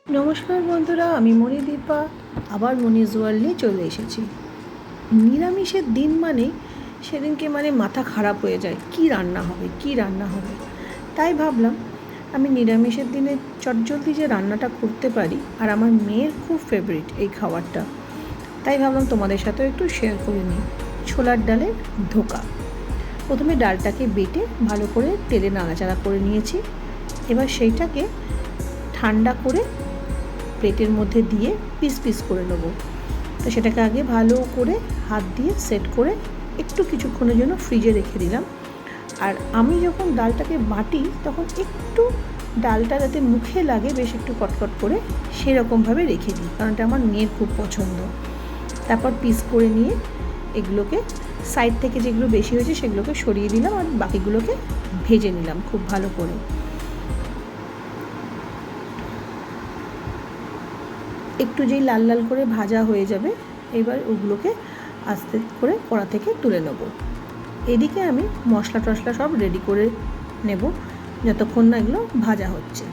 নমস্কার বন্ধুরা, আমি মণিদীপা আবার মনিজ ওয়ার্ল্ড নিয়ে চলে এসেছি। নিরামিষের দিন মানে সেদিনকে মাথা খারাপ হয়ে যায়, কি রান্না হবে। তাই ভাবলাম আমি নিরামিষের দিনে চটজলদি যে রান্নাটা করতে পারি, আর আমার মেয়ের খুব ফেভারিট এই খাবারটা, তাই ভাবলাম তোমাদের সাথেও একটু শেয়ার করে নিই। ছোলার ডালের ধোকা। প্রথমে ডালটাকে বেটে ভালো করে তেলে নাড়াচাড়া করে নিয়েছি। এবার সেইটাকে ঠান্ডা করে প্লেটের মধ্যে দিয়ে পিস পিস করে নেব। তো সেটাকে আগে ভালো করে হাত দিয়ে সেট করে একটু কিছুক্ষণের জন্য ফ্রিজে রেখে দিলাম। আর আমি যখন ডালটাকে বাটি তখন একটু ডালটা যাতে মুখে লাগে বেশ একটু কটকট করে সেরকমভাবে রেখে দিই, কারণ এটা আমার মেয়ের খুব পছন্দ। তারপর পিস করে নিয়ে এগুলোকে সাইড থেকে যেগুলো বেশি হয়েছে সেগুলোকে সরিয়ে দিলাম, আর বাকিগুলোকে ভেজে নিলাম খুব ভালো করে। একটু যেই লাল লাল করে ভাজা হয়ে যাবে, এবার ওগুলোকে আস্তে করে কড়া থেকে তুলে নেব। এদিকে আমি মশলা টশলা সব রেডি করে নেব যতক্ষণ না এগুলো ভাজা হচ্ছে।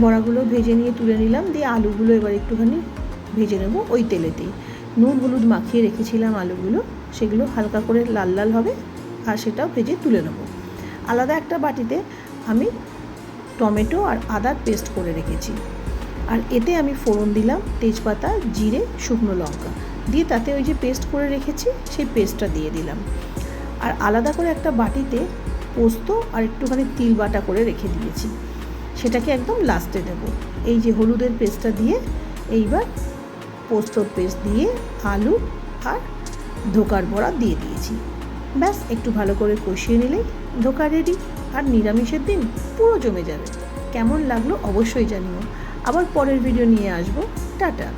বড়াগুলো ভেজে নিয়ে তুলে নিলাম, দিয়ে আলুগুলো এবার একটুখানি ভেজে নেব ওই তেলেতেই। নুন হলুদ মাখিয়ে রেখেছিলাম আলুগুলো, সেগুলো হালকা করে লাল লাল হবে, আর সেটাও ভেজে তুলে নেব। আলাদা একটা বাটিতে আমি টমেটো আর আদার পেস্ট করে রেখেছি, আর এতে আমি ফোড়ন দিলাম তেজপাতা, জিরে, শুকনো লঙ্কা দিয়ে, তাতে ওই যে পেস্ট করে রেখেছি সেই পেস্টটা দিয়ে দিলাম। আর আলাদা করে একটা বাটিতে পোস্ত আর একটুখানি তিল বাটা করে রেখে দিয়েছি, সেটাকে একদম লাস্টে দেবো। এই যে হলুদের পেস্টটা দিয়ে এইবার পোস্তর পেস্ট দিয়ে আলু আর ধোকার বড়া দিয়ে দিয়েছি। ব্যাস একটু ভালো করে কষিয়ে নিলেই ধোকা রেডি। আর নিরামিষের দিন পুরো জমে যাবে। কেমন লাগলো অবশ্যই জানিও। আবার পরের ভিডিও নিয়ে আসবো। টাটা।